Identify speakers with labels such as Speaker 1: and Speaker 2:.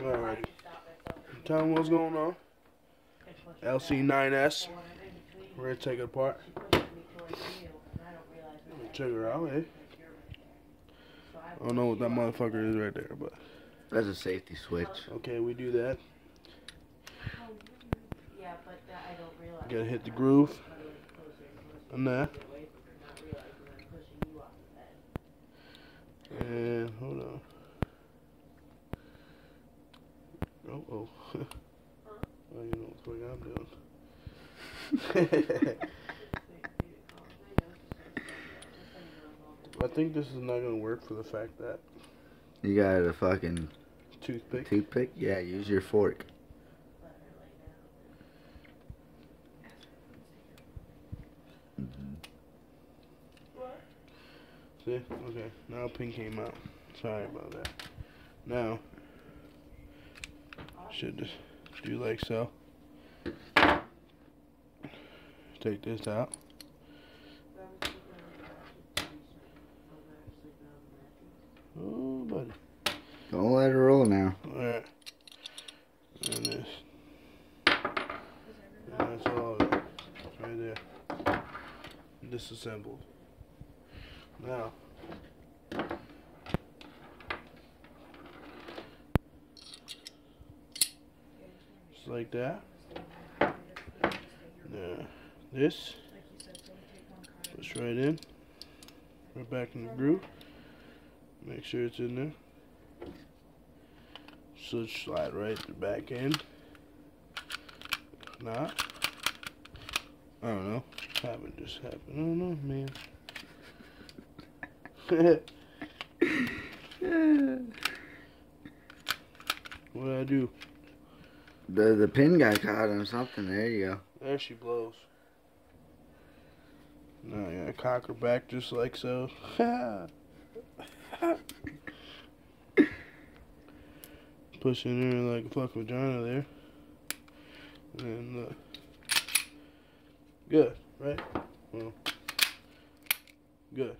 Speaker 1: Alright. Tell them what's going on. lc9s. We're gonna take it apart. Check her out, eh? I don't know what that motherfucker is right there, but
Speaker 2: that's a safety switch.
Speaker 1: Okay, we do that. Gotta hit the groove on that. And hold on. Oh. Well, you know what I'm doing. I think this is not gonna work for the fact that
Speaker 2: you got a fucking
Speaker 1: toothpick.
Speaker 2: Yeah, use your fork.
Speaker 1: See? Okay. Now a pin came out. Sorry about that. Now should just do like so. Take this out. Oh, buddy.
Speaker 2: Don't let it roll now.
Speaker 1: Alright. And this. And that's all of it. Right there. Disassembled. Now. Just like that. Now, this. Push right in. Right back in the groove. Make sure it's in there. Switch slide right to the back end. If not, I don't know. Haven't just happened. I don't know, man. What did I do?
Speaker 2: The pin got caught on something. There you go.
Speaker 1: There she blows. Now I gotta cock her back just like so. Push in there like a fucking vagina there. And good, right? Well, good.